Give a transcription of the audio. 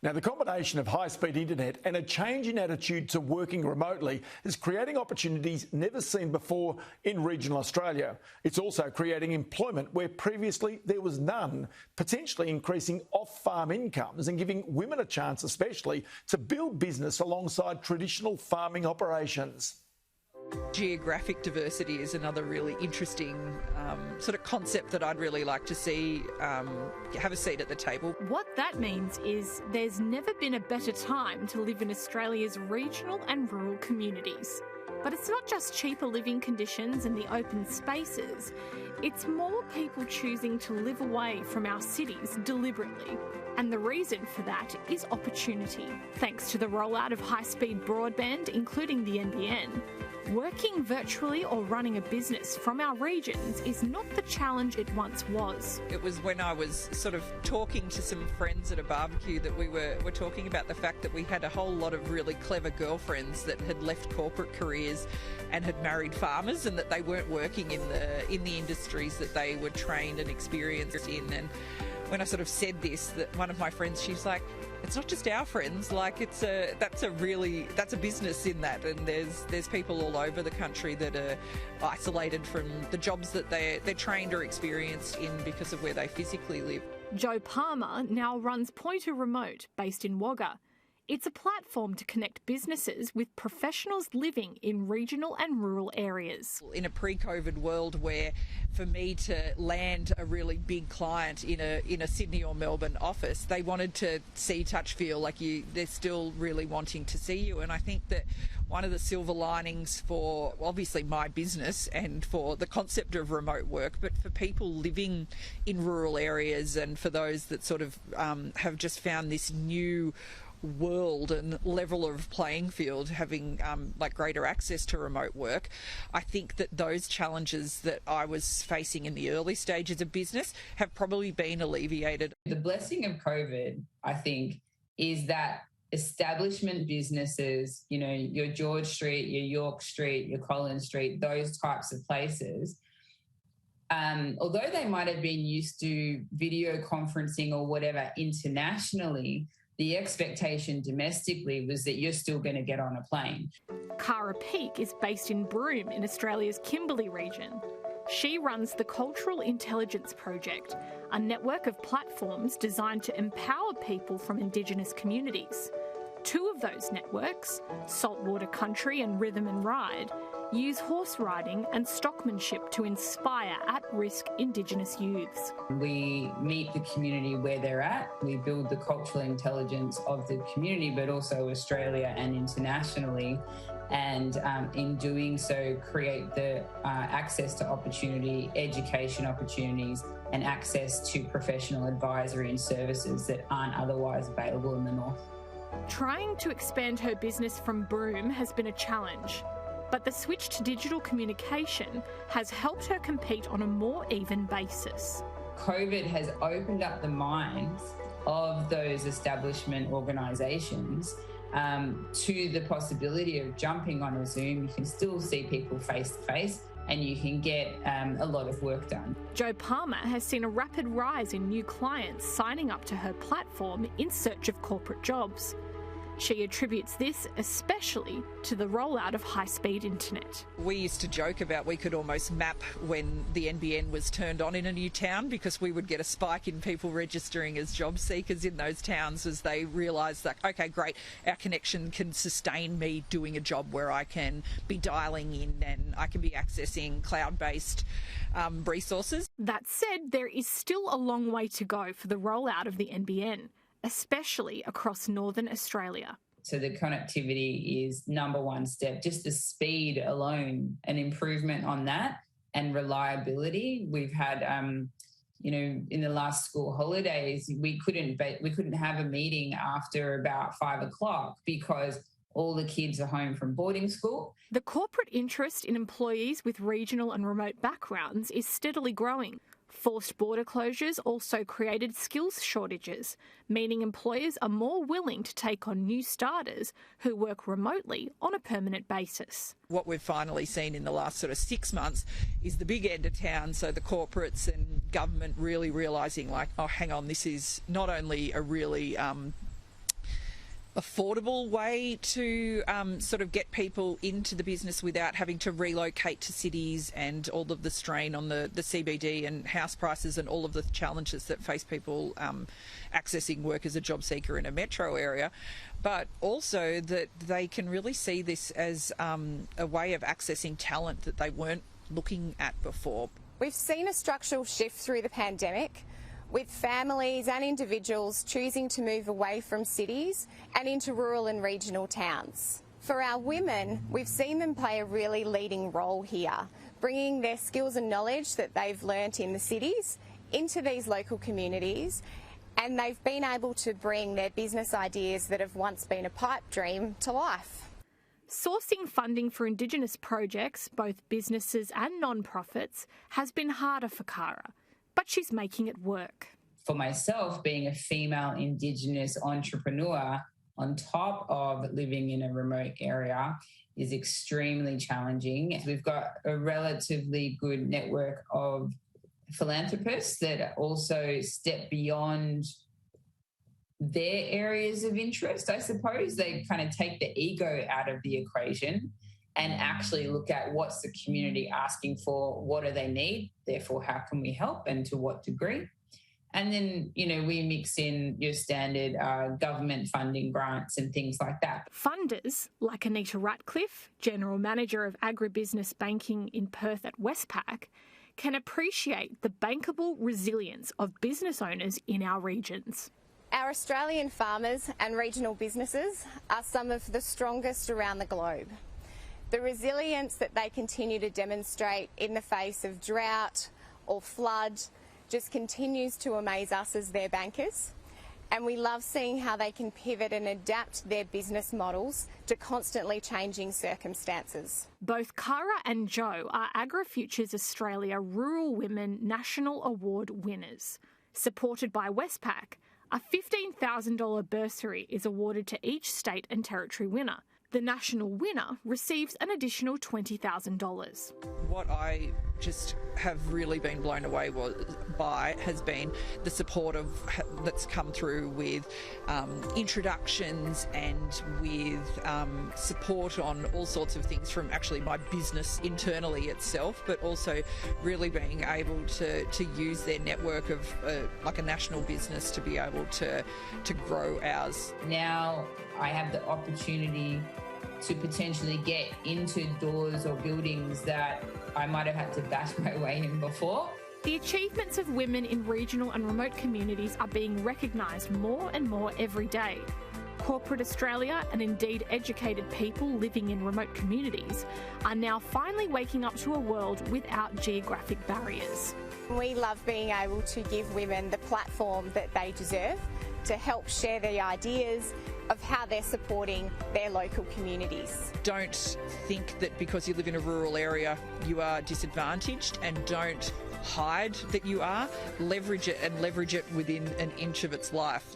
Now, the combination of high-speed internet and a change in attitude to working remotely is creating opportunities never seen before in regional Australia. It's also creating employment where previously there was none, potentially increasing off-farm incomes and giving women a chance especially to build business alongside traditional farming operations. Geographic diversity is another really interesting sort of concept that I'd really like to see have a seat at the table. What that means is there's never been a better time to live in Australia's regional and rural communities. But it's not just cheaper living conditions and the open spaces, it's more people choosing to live away from our cities deliberately. And the reason for that is opportunity. Thanks to the rollout of high-speed broadband, including the NBN, working virtually or running a business from our regions is not the challenge it once was. It was when I was sort of talking to some friends at a barbecue that we were talking about the fact that we had a whole lot of really clever girlfriends that had left corporate careers and had married farmers, and that they weren't working in the industries that they were trained and experienced in. And when I sort of said this, that one of my friends, she's like, it's not just our friends, like that's a business in that, and there's people all over the country that are isolated from the jobs that they're trained or experienced in because of where they physically live. Joe Palmer now runs Pointer Remote, based in Wagga. It's a platform to connect businesses with professionals living in regional and rural areas. In a pre-COVID world where for me to land a really big client in a Sydney or Melbourne office, they wanted to see, touch, feel like they're still really wanting to see you. And I think that one of the silver linings for obviously my business and for the concept of remote work, but for people living in rural areas and for those that sort of have just found this new world and level of playing field, having like greater access to remote work, I think that those challenges that I was facing in the early stages of business have probably been alleviated. The blessing of COVID, I think, is that establishment businesses, you know, your George Street, your York Street, your Collins Street, those types of places, although they might have been used to video conferencing or whatever internationally, the expectation domestically was that you're still going to get on a plane. Cara Peake is based in Broome in Australia's Kimberley region. She runs the Cultural Intelligence Project, a network of platforms designed to empower people from Indigenous communities. Two of those networks, Saltwater Country and Rhythm and Ride, use horse riding and stockmanship to inspire at-risk Indigenous youths. We meet the community where they're at. We build the cultural intelligence of the community, but also Australia and internationally. And in doing so, create the access to opportunity, education opportunities, and access to professional advisory and services that aren't otherwise available in the north. Trying to expand her business from Broome has been a challenge, but the switch to digital communication has helped her compete on a more even basis. COVID has opened up the minds of those establishment organisations to the possibility of jumping on a Zoom. You can still see people face to face and you can get a lot of work done. Joe Palmer has seen a rapid rise in new clients signing up to her platform in search of corporate jobs. She attributes this especially to the rollout of high-speed internet. We used to joke about we could almost map when the NBN was turned on in a new town, because we would get a spike in people registering as job seekers in those towns as they realised that, okay, great, our connection can sustain me doing a job where I can be dialing in and I can be accessing cloud-based resources. That said, there is still a long way to go for the rollout of the NBN, especially across Northern Australia. So the connectivity is number one step. Just the speed alone, an improvement on that, and reliability. We've had, in the last school holidays, we couldn't have a meeting after about 5 o'clock because all the kids are home from boarding school. The corporate interest in employees with regional and remote backgrounds is steadily growing. Forced border closures also created skills shortages, meaning employers are more willing to take on new starters who work remotely on a permanent basis. What we've finally seen in the last sort of 6 months is the big end of town, so the corporates and government really realising like, oh, hang on, this is not only a really affordable way to sort of get people into the business without having to relocate to cities and all of the strain on the CBD and house prices and all of the challenges that face people accessing work as a job seeker in a metro area, but also that they can really see this as a way of accessing talent that they weren't looking at before. We've seen a structural shift through the pandemic, with families and individuals choosing to move away from cities and into rural and regional towns. For our women, we've seen them play a really leading role here, bringing their skills and knowledge that they've learnt in the cities into these local communities, and they've been able to bring their business ideas that have once been a pipe dream to life. Sourcing funding for Indigenous projects, both businesses and non-profits, has been harder for Cara, but she's making it work. For myself, being a female Indigenous entrepreneur on top of living in a remote area is extremely challenging. We've got a relatively good network of philanthropists that also step beyond their areas of interest, I suppose. They kind of take the ego out of the equation and actually look at what's the community asking for, what do they need, therefore how can we help and to what degree. And then, we mix in your standard government funding grants and things like that. Funders like Anita Ratcliffe, General Manager of Agribusiness Banking in Perth at Westpac, can appreciate the bankable resilience of business owners in our regions. Our Australian farmers and regional businesses are some of the strongest around the globe. The resilience that they continue to demonstrate in the face of drought or flood just continues to amaze us as their bankers. And we love seeing how they can pivot and adapt their business models to constantly changing circumstances. Both Cara and Jo are AgriFutures Australia Rural Women National Award winners. Supported by Westpac, a $15,000 bursary is awarded to each state and territory winner. The national winner receives an additional $20,000. What I just have really been blown away by has been the support that's come through with introductions and with support on all sorts of things from actually my business internally itself, but also really being able to use their network of like a national business to be able to grow ours. Now I have the opportunity to potentially get into doors or buildings that I might have had to bash my way in before. The achievements of women in regional and remote communities are being recognised more and more every day. Corporate Australia, and indeed educated people living in remote communities, are now finally waking up to a world without geographic barriers. We love being able to give women the platform that they deserve to help share their ideas of how they're supporting their local communities. Don't think that because you live in a rural area you are disadvantaged, and don't hide that you are. Leverage it, and leverage it within an inch of its life.